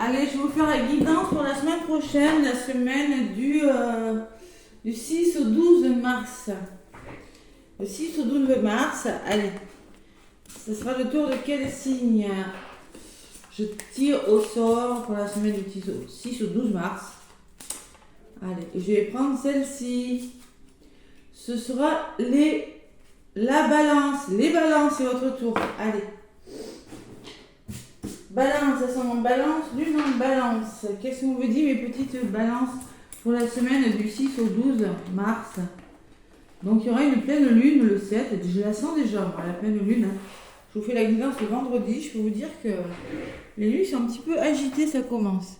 Allez, je vais vous faire la guidance pour la semaine prochaine, la semaine du 6 au 12 mars. Le 6 au 12 mars, allez, ce sera le tour de quel signe? Je tire au sort pour la semaine du 6 au 12 mars. Allez, je vais prendre celle-ci. Ce sera la balance. Les balances, c'est votre tour. Allez. Balance, ascendant balance, lune en balance. Qu'est-ce qu'on vous dit, mes petites balances, pour la semaine du 6 au 12 mars? Donc, il y aura une pleine lune le 7. Je la sens déjà, moi, la pleine lune. Je vous fais la guidance le vendredi. Je peux vous dire que les lunes sont un petit peu agitées, ça commence.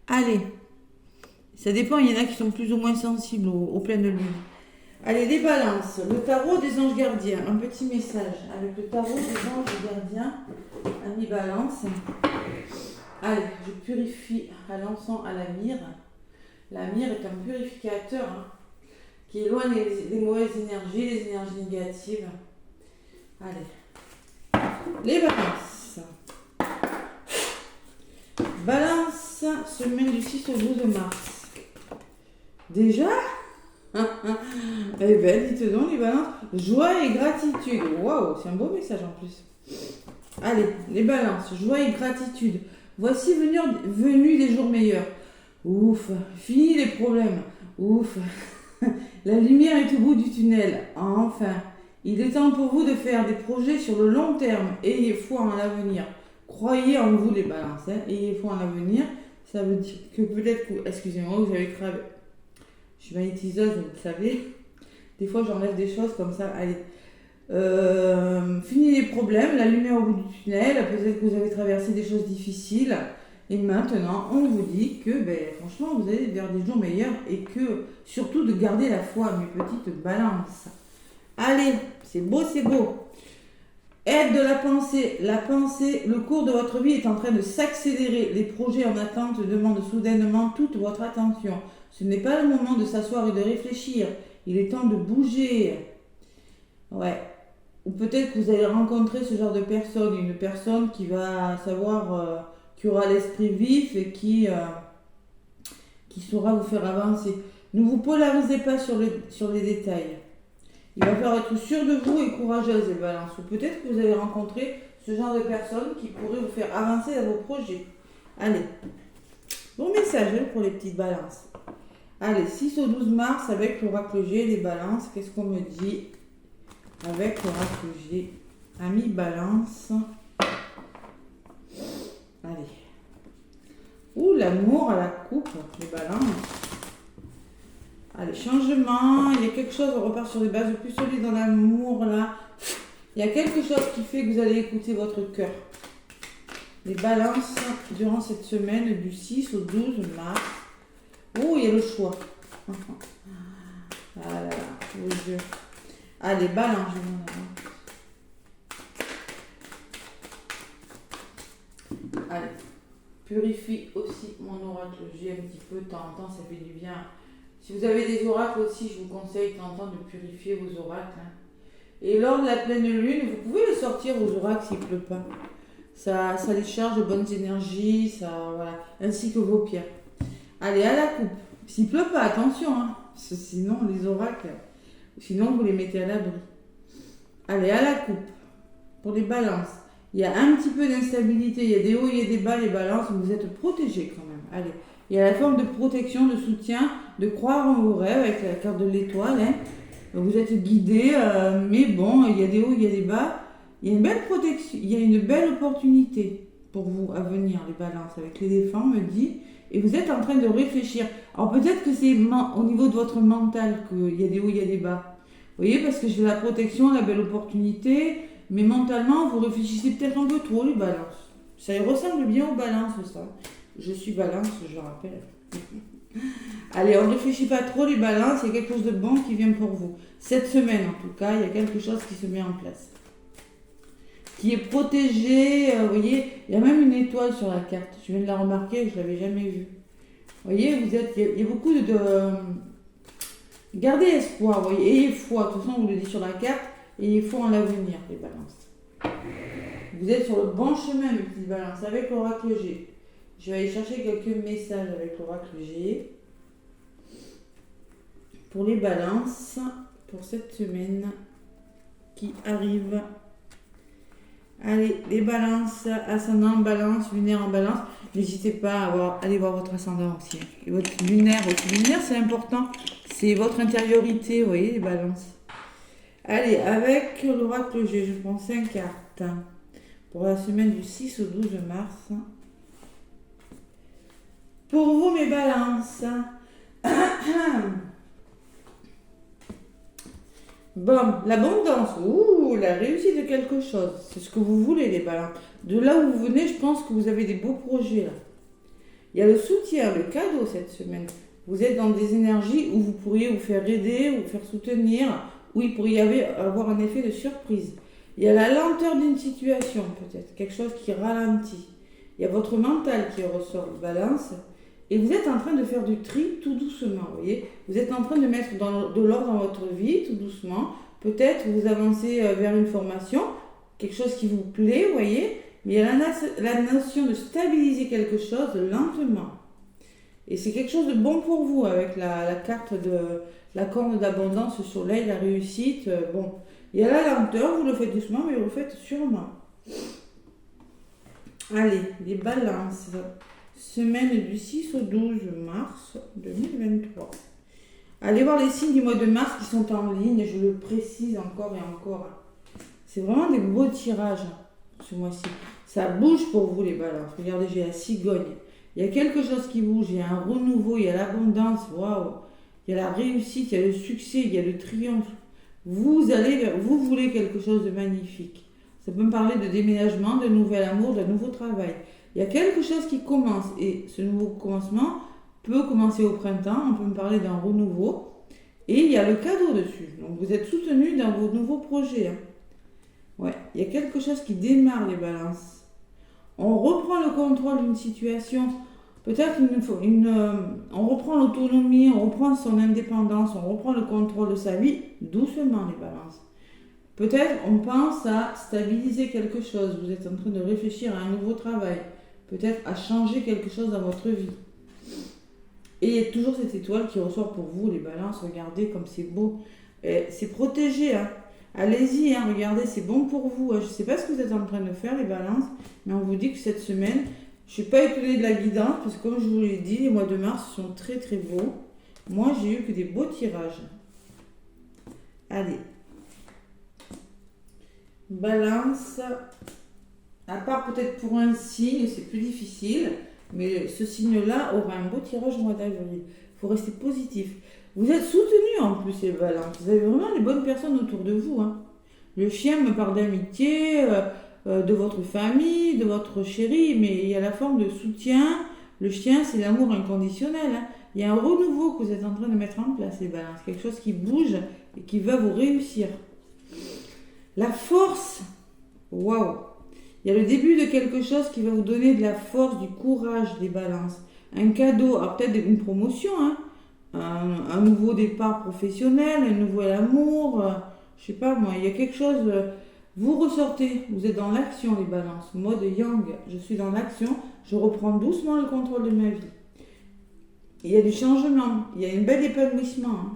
Allez. Ça dépend, il y en a qui sont plus ou moins sensibles aux pleines lunes. Allez, les balances. Le tarot des anges gardiens. Un petit message avec le tarot des anges gardiens. Ami balance. Allez, je purifie à l'encens à la myrrhe. La myrrhe est un purificateur qui éloigne les mauvaises énergies, les énergies négatives. Allez. Les balances. Balance, semaine du 6 au 12 mars. Déjà? Eh bien, dites donc les balances. Joie et gratitude. Waouh, c'est un beau message en plus. Allez, les balances. Joie et gratitude. Voici venus des jours meilleurs. Ouf, fini les problèmes. Ouf, la lumière est au bout du tunnel. Enfin, il est temps pour vous de faire des projets sur le long terme. Ayez foi en l'avenir. Croyez en vous les balances. Ayez foi en l'avenir. Ça veut dire que peut-être que, excusez-moi, vous avez cravé. Je suis magnétiseuse, vous le savez. Des fois, j'enlève des choses comme ça. Allez. Fini les problèmes, la lumière au bout du tunnel. Peut-être que vous avez traversé des choses difficiles. Et maintenant, on vous dit que, franchement, vous allez vers des jours meilleurs. Et que, surtout, de garder la foi, mes petites balances. Allez, c'est beau, c'est beau. Aide de la pensée. La pensée, le cours de votre vie est en train de s'accélérer. Les projets en attente demandent soudainement toute votre attention. Ce n'est pas le moment de s'asseoir et de réfléchir. Il est temps de bouger. Ouais. Ou peut-être que vous allez rencontrer ce genre de personne. Une personne qui va savoir, qui aura l'esprit vif et qui saura vous faire avancer. Ne vous polarisez pas sur les détails. Il va falloir être sûr de vous et courageuse, les balances. Ou peut-être que vous allez rencontrer ce genre de personne qui pourrait vous faire avancer dans vos projets. Allez. Bon message pour les petites balances. Allez, 6 au 12 mars avec l'oracle G, les balances. Qu'est-ce qu'on me dit avec l'oracle G? Ami balance. Allez. Ouh, l'amour à la coupe, les balances. Allez, changement. Il y a quelque chose, on repart sur des bases plus solides dans l'amour, là. Il y a quelque chose qui fait que vous allez écouter votre cœur. Les balances durant cette semaine du 6 au 12 mars. Oh, il y a le choix. Ah là là, vos yeux. Allez, balance, je m'en avance. Allez, purifie aussi mon oracle. J'ai un petit peu, de temps en temps, ça fait du bien. Si vous avez des oracles aussi, je vous conseille de temps en temps de purifier vos oracles. Et lors de la pleine lune, vous pouvez les sortir vos oracles s'il ne pleut pas. Ça les charge de bonnes énergies, voilà, ainsi que vos pierres. Allez, à la coupe. S'il ne pleut pas, attention, parce que sinon les oracles, sinon vous les mettez à l'abri. Allez, à la coupe. Pour les balances, il y a un petit peu d'instabilité, il y a des hauts, il y a des bas, les balances, vous êtes protégés quand même. Allez, il y a la forme de protection, de soutien, de croire en vos rêves avec la carte de l'étoile. Vous êtes guidés, mais bon, il y a des hauts, il y a des bas. Il y a une belle protection, il y a une belle opportunité pour vous à venir, les balances, avec l'éléphant, me dit. Et vous êtes en train de réfléchir. Alors peut-être que c'est au niveau de votre mental qu'il y a des hauts, il y a des bas. Vous voyez, parce que j'ai la protection, la belle opportunité, mais mentalement, vous réfléchissez peut-être un peu trop, les balances. Ça ressemble bien aux balances, ça. Je suis balance, je rappelle. Allez, on ne réfléchit pas trop, les balances, il y a quelque chose de bon qui vient pour vous. Cette semaine, en tout cas, il y a quelque chose qui se met en place. Qui est protégé, vous voyez, il y a même une étoile sur la carte. Je viens de la remarquer, je ne l'avais jamais vue. Vous voyez, il y a beaucoup de... Gardez espoir, vous voyez, ayez foi. De toute façon, on vous le dit sur la carte, ayez foi en l'avenir, les balances. Vous êtes sur le bon chemin, mes petites balances, avec l'oracle G. Je vais aller chercher quelques messages avec l'oracle G pour les balances pour cette semaine qui arrive. Allez, les balances, ascendant en balance, lunaire en balance. N'hésitez pas à aller voir votre ascendant aussi. Et votre lunaire aussi. Lunaire, c'est important. C'est votre intériorité, vous voyez, les balances. Allez, avec l'oracle G, je prends 5 cartes pour la semaine du 6 au 12 mars. Pour vous, mes balances. Bon, l'abondance, la réussite de quelque chose, c'est ce que vous voulez, les balances. De là où vous venez, je pense que vous avez des beaux projets là. Il y a le soutien, le cadeau cette semaine. Vous êtes dans des énergies où vous pourriez vous faire aider, vous faire soutenir, où il pourrait y avoir un effet de surprise. Il y a la lenteur d'une situation peut-être, quelque chose qui ralentit. Il y a votre mental qui ressort, balance. Et vous êtes en train de faire du tri tout doucement, vous voyez. Vous êtes en train de mettre de l'ordre dans votre vie tout doucement. Peut-être vous avancez vers une formation, quelque chose qui vous plaît, vous voyez. Mais il y a la notion de stabiliser quelque chose lentement. Et c'est quelque chose de bon pour vous avec la carte de la corne d'abondance, le soleil, la réussite. Bon, il y a la lenteur, vous le faites doucement, mais vous le faites sûrement. Allez, les balances. Semaine du 6 au 12 mars 2023. Allez voir les signes du mois de mars qui sont en ligne, je le précise encore et encore. C'est vraiment des beaux tirages ce mois-ci. Ça bouge pour vous les balances. Regardez, j'ai la cigogne. Il y a quelque chose qui bouge, il y a un renouveau, il y a l'abondance, waouh. Il y a la réussite, il y a le succès, il y a le triomphe. Vous voulez quelque chose de magnifique. Ça peut me parler de déménagement, de nouvel amour, de nouveau travail. Il y a quelque chose qui commence et ce nouveau commencement peut commencer au printemps, on peut me parler d'un renouveau et il y a le cadeau dessus. Donc vous êtes soutenu dans vos nouveaux projets. Ouais, il y a quelque chose qui démarre les balances. On reprend le contrôle d'une situation, peut-être on reprend l'autonomie, on reprend son indépendance, on reprend le contrôle de sa vie doucement les balances. Peut-être on pense à stabiliser quelque chose, vous êtes en train de réfléchir à un nouveau travail. Peut-être à changer quelque chose dans votre vie. Et il y a toujours cette étoile qui ressort pour vous, les balances. Regardez comme c'est beau. C'est protégé. Hein. Allez-y, hein, regardez, c'est bon pour vous. Je ne sais pas ce que vous êtes en train de faire, les balances, mais on vous dit que cette semaine, je ne suis pas étonnée de la guidance, parce que comme je vous l'ai dit, les mois de mars sont très très beaux. Moi, j'ai eu que des beaux tirages. Allez. Balance. À part peut-être pour un signe, c'est plus difficile, mais ce signe-là aura un beau tirage au mois d'avril. Il faut rester positif. Vous êtes soutenu en plus, les balances. Vous avez vraiment les bonnes personnes autour de vous. Hein. Le chien me parle d'amitié, de votre famille, de votre chéri, mais il y a la forme de soutien. Le chien, c'est l'amour inconditionnel. Hein. Il y a un renouveau que vous êtes en train de mettre en place, les balances. Quelque chose qui bouge et qui va vous réussir. La force, waouh! Il y a le début de quelque chose qui va vous donner de la force, du courage des balances. Un cadeau, alors peut-être une promotion, hein, un nouveau départ professionnel, un nouvel amour, je sais pas moi, il y a quelque chose, vous ressortez, vous êtes dans l'action les balances, mode yang, je suis dans l'action, je reprends doucement le contrôle de ma vie. Il y a du changement, il y a un bel épanouissement. Hein.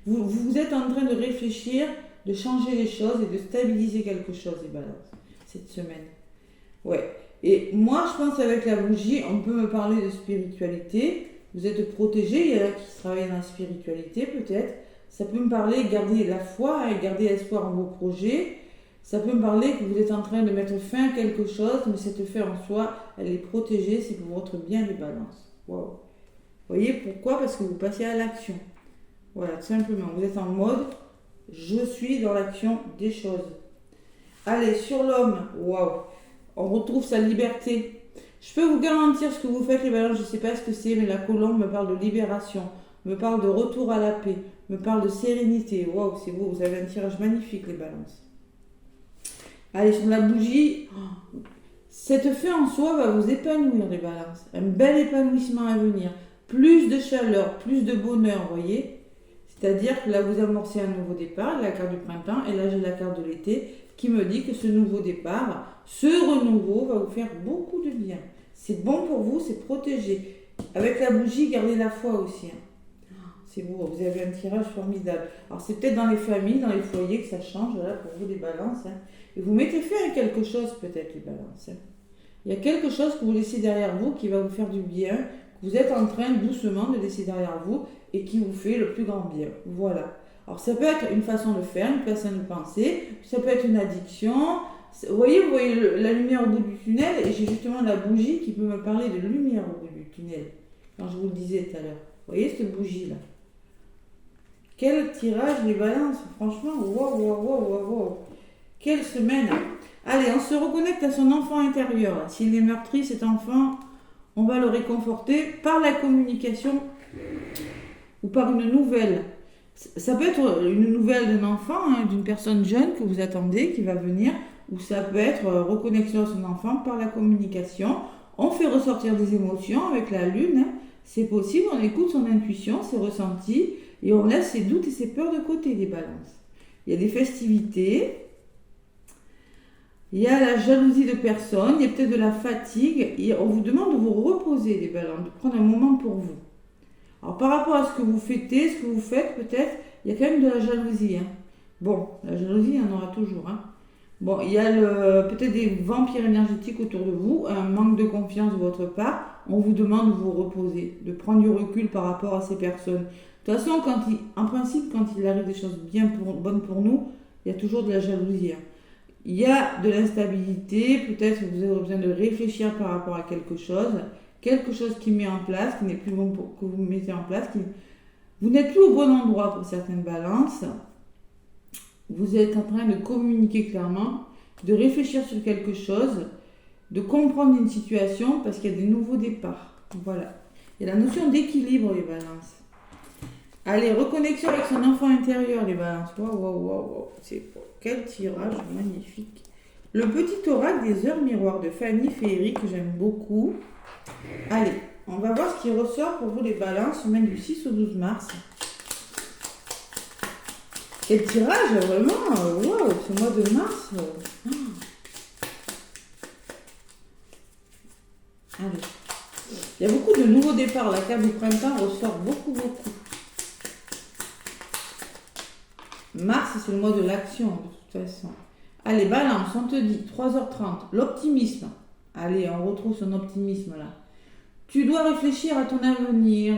Vous êtes en train de réfléchir, de changer les choses et de stabiliser quelque chose les balances. Cette semaine. Ouais. Et moi, je pense avec la bougie, on peut me parler de spiritualité. Vous êtes protégé, il y en a qui travaillent dans la spiritualité peut-être. Ça peut me parler, garder la foi et garder l'espoir en vos projets. Ça peut me parler que vous êtes en train de mettre fin à quelque chose, mais cette fin en soi, elle est protégée, c'est pour votre bien les balances. Wow. Vous voyez pourquoi? Parce que vous passez à l'action. Voilà, tout simplement. Vous êtes en mode, je suis dans l'action des choses. Allez, sur l'homme, waouh, on retrouve sa liberté. Je peux vous garantir ce que vous faites les balances, je ne sais pas ce que c'est, mais la colombe me parle de libération, me parle de retour à la paix, me parle de sérénité. Waouh, c'est beau, vous avez un tirage magnifique les balances. Allez, sur la bougie, cette fin en soi va vous épanouir les balances. Un bel épanouissement à venir. Plus de chaleur, plus de bonheur, vous voyez. C'est-à-dire que là, vous amorcez un nouveau départ, la carte du printemps, et là, j'ai la carte de l'été, qui me dit que ce nouveau départ, ce renouveau va vous faire beaucoup de bien. C'est bon pour vous, c'est protégé. Avec la bougie, gardez la foi aussi. C'est beau, vous avez un tirage formidable. Alors c'est peut-être dans les familles, dans les foyers que ça change, là, pour vous les balances. Et vous mettez fin à quelque chose peut-être, les balances. Il y a quelque chose que vous laissez derrière vous qui va vous faire du bien, que vous êtes en train doucement de laisser derrière vous et qui vous fait le plus grand bien. Voilà. Alors ça peut être une façon de faire, une façon de penser, ça peut être une addiction. Vous voyez la lumière au bout du tunnel, et j'ai justement la bougie qui peut me parler de lumière au bout du tunnel, quand je vous le disais tout à l'heure. Vous voyez cette bougie-là? Quel tirage les balances, franchement, waouh, waouh, waouh, waouh. Quelle semaine. Allez, on se reconnecte à son enfant intérieur. S'il est meurtri, cet enfant, on va le réconforter par la communication ou par une nouvelle. Ça peut être une nouvelle d'un enfant, d'une personne jeune que vous attendez, qui va venir, ou ça peut être reconnexion à son enfant par la communication. On fait ressortir des émotions avec la lune, c'est possible, on écoute son intuition, ses ressentis, et on laisse ses doutes et ses peurs de côté, les balances. Il y a des festivités, il y a la jalousie de personnes, il y a peut-être de la fatigue, et on vous demande de vous reposer, les balances, de prendre un moment pour vous. Alors par rapport à ce que vous fêtez, ce que vous faites, peut-être, il y a quand même de la jalousie. Bon, la jalousie, il y en aura toujours. Bon, il y a peut-être des vampires énergétiques autour de vous, un manque de confiance de votre part. On vous demande de vous reposer, de prendre du recul par rapport à ces personnes. De toute façon, en principe, quand il arrive des choses bonnes pour nous, il y a toujours de la jalousie. Il y a de l'instabilité, peut-être que vous avez besoin de réfléchir par rapport à quelque chose qui met en place, qui n'est plus bon que vous mettez en place, vous n'êtes plus au bon endroit pour certaines balances. Vous êtes en train de communiquer clairement, de réfléchir sur quelque chose, de comprendre une situation parce qu'il y a des nouveaux départs. Voilà. Il y a la notion d'équilibre, les balances. Allez, reconnexion avec son enfant intérieur, les balances. Waouh, waouh, waouh. C'est quel tirage magnifique. Le petit oracle des heures miroirs de Fanny Féerie que j'aime beaucoup. Allez, on va voir ce qui ressort pour vous, les balances, semaine du 6 au 12 mars. Quel tirage, vraiment, waouh, ce mois de mars. Allez. Il y a beaucoup de nouveaux départs. La carte du printemps ressort beaucoup. Mars, c'est le mois de l'action, de toute façon. Allez, balance, on te dit, 3h30, l'optimisme. Allez, on retrouve son optimisme là. Tu dois réfléchir à ton avenir.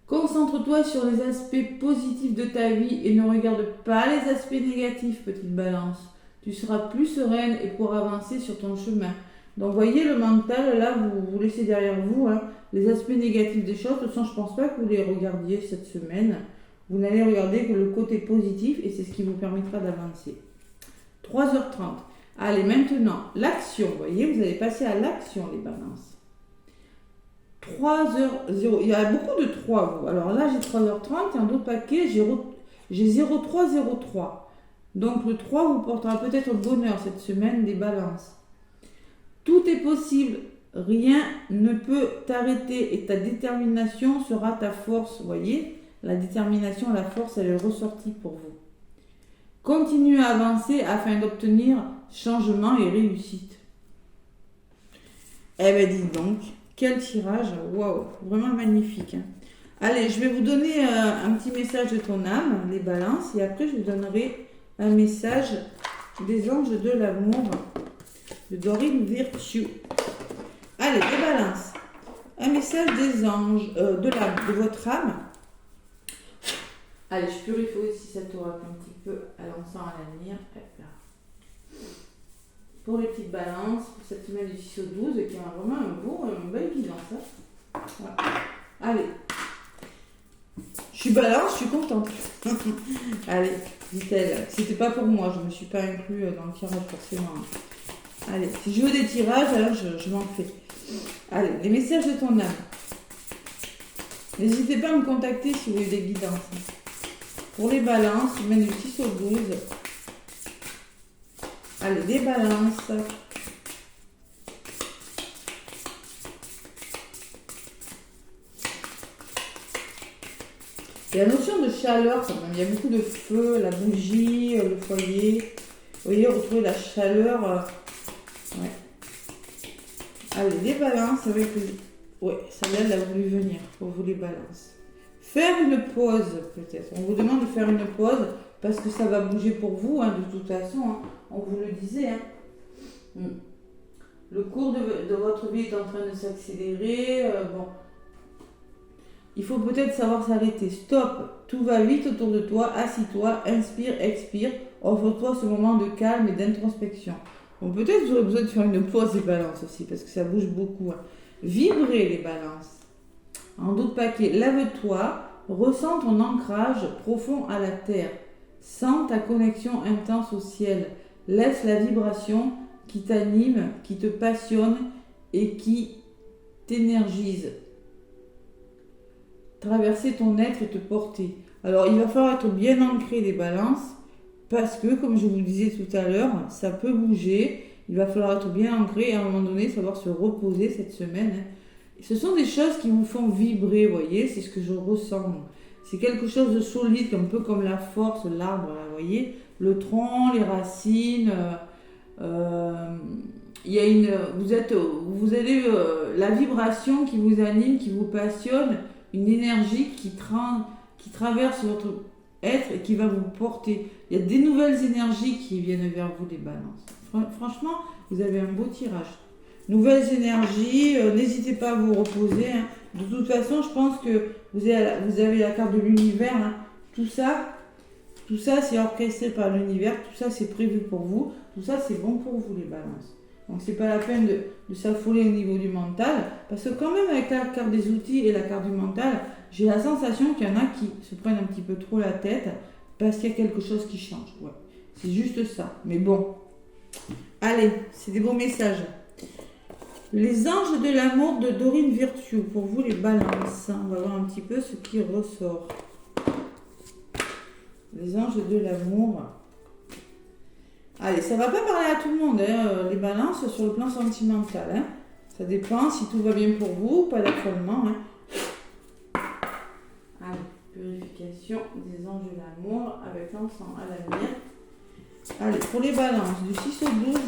Concentre-toi sur les aspects positifs de ta vie et ne regarde pas les aspects négatifs, petite balance. Tu seras plus sereine et pourras avancer sur ton chemin. Donc, voyez le mental, là, vous laissez derrière vous les aspects négatifs des choses. De toute façon, je ne pense pas que vous les regardiez cette semaine. Vous n'allez regarder que le côté positif et c'est ce qui vous permettra d'avancer. 3h30. Allez, maintenant, l'action. Vous voyez, vous allez passer à l'action, les balances. 3h0. Il y a beaucoup de 3, vous. Alors là, j'ai 3h30 et en d'autres paquets, j'ai 0303. Donc le 3 vous portera peut-être bonheur cette semaine des balances. Tout est possible. Rien ne peut t'arrêter et ta détermination sera ta force. Vous voyez, la détermination, la force, elle est ressortie pour vous. Continue à avancer afin d'obtenir changement et réussite. Eh bien, dis donc, quel tirage, waouh, vraiment magnifique. Allez, je vais vous donner un petit message de ton âme, les balances, et après je vous donnerai un message des anges de l'amour de Dorine Virtue. Allez, les balances, un message des anges, de votre âme. Allez, je purifie aussi cette oracle un petit peu à l'encens à l'avenir. Pour les petites balances, pour cette semaine du 6 au 12, qui a vraiment une belle guidance. Voilà. Allez. Je suis balance, je suis contente. Allez, dit-elle. C'était pas pour moi, je ne me suis pas inclus dans le tirage forcément. Allez, si je veux des tirages, alors je m'en fais. Allez, les messages de ton âme. N'hésitez pas à me contacter si vous avez des guidances. Pour les balances, semaine du 6 au 12. Allez, les balances. Il y a la notion de chaleur quand même. Il y a beaucoup de feu, la bougie, le foyer. Vous voyez, retrouver la chaleur. Ouais. Allez, les balances avec les... Ouais, celle-là, elle a voulu venir pour vous les balances. Faire une pause, peut-être. On vous demande de faire une pause parce que ça va bouger pour vous, hein, de toute façon. Hein. On vous le disait. Hein. Le cours de votre vie est en train de s'accélérer. Bon. Il faut peut-être savoir s'arrêter. Stop. Tout va vite autour de toi. Assis-toi. Inspire, expire. Offre-toi ce moment de calme et d'introspection. Bon, peut-être vous aurez besoin de faire une pause des balances aussi parce que ça bouge beaucoup. Hein. Vibrez les balances. En d'autres paquets, lève-toi, ressens ton ancrage profond à la terre. Sens ta connexion intense au ciel. Laisse la vibration qui t'anime, qui te passionne et qui t'énergise traverser ton être et te porter. Alors, il va falloir être bien ancré les balances parce que, comme je vous le disais tout à l'heure, ça peut bouger. Il va falloir être bien ancré et à un moment donné, savoir se reposer cette semaine. Ce sont des choses qui vous font vibrer, vous voyez, c'est ce que je ressens. C'est quelque chose de solide, un peu comme la force, l'arbre, vous voyez, le tronc, les racines. Il y a vous avez la vibration qui vous anime, qui vous passionne, une énergie qui traverse votre être et qui va vous porter. Il y a des nouvelles énergies qui viennent vers vous, les balances. Franchement, vous avez un beau tirage. Nouvelles énergies, n'hésitez pas à vous reposer. Hein. De toute façon, je pense que vous avez la carte de l'univers. Hein. Tout ça c'est orchestré par l'univers. Tout ça, c'est prévu pour vous. Tout ça, c'est bon pour vous, les balances. Donc, c'est pas la peine de s'affoler au niveau du mental. Parce que quand même, avec la carte des outils et la carte du mental, j'ai la sensation qu'il y en a qui se prennent un petit peu trop la tête parce qu'il y a quelque chose qui change. Ouais. C'est juste ça. Mais bon. Allez, c'est des beaux messages. Les anges de l'amour de Dorine Virtue, pour vous les balances. On va voir un petit peu ce qui ressort. Les anges de l'amour. Allez, ça ne va pas parler à tout le monde, hein, les balances sur le plan sentimental. Hein. Ça dépend si tout va bien pour vous, pas d'affolement. Hein. Allez, purification des anges de l'amour avec l'encens à la lumière. Allez, pour les balances, du 6 au 12.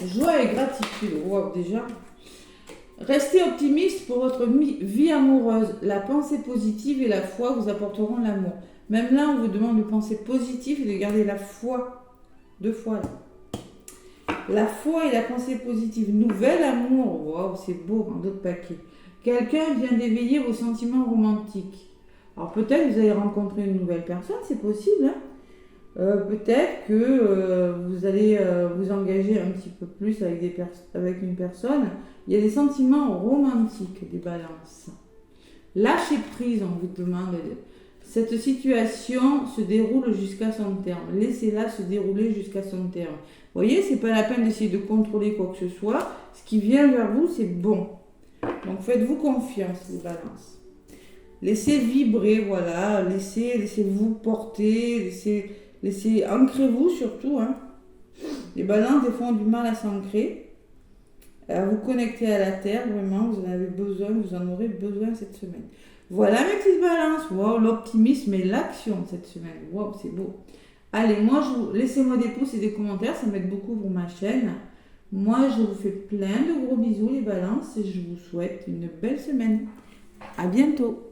Joie et gratitude. Wow, déjà. Restez optimiste pour votre vie amoureuse. La pensée positive et la foi vous apporteront l'amour. Même là, on vous demande de penser positif et de garder la foi. 2 fois là. La foi et la pensée positive. Nouvel amour. Wow, c'est beau, en d'autres paquets. Quelqu'un vient d'éveiller vos sentiments romantiques. Alors peut-être que vous allez rencontrer une nouvelle personne, c'est possible. Hein. Peut-être que vous allez vous engager un petit peu plus avec une personne. Il y a des sentiments romantiques, des balances. Lâchez prise, on vous demande. Cette situation se déroule jusqu'à son terme. Laissez-la se dérouler jusqu'à son terme. Vous voyez, c'est pas la peine d'essayer de contrôler quoi que ce soit. Ce qui vient vers vous, c'est bon. Donc faites-vous confiance, les balances. Laissez vibrer, voilà. Laissez-vous porter, ancrez-vous surtout. Hein. Les balances, des fois, ont du mal à s'ancrer. À vous connecter à la terre, vraiment, vous en avez besoin, vous en aurez besoin cette semaine. Voilà mes petites balances. Wow, l'optimisme et l'action cette semaine. Wow, c'est beau. Allez, laissez-moi des pouces et des commentaires, ça m'aide beaucoup pour ma chaîne. Moi, je vous fais plein de gros bisous les balances et je vous souhaite une belle semaine. À bientôt.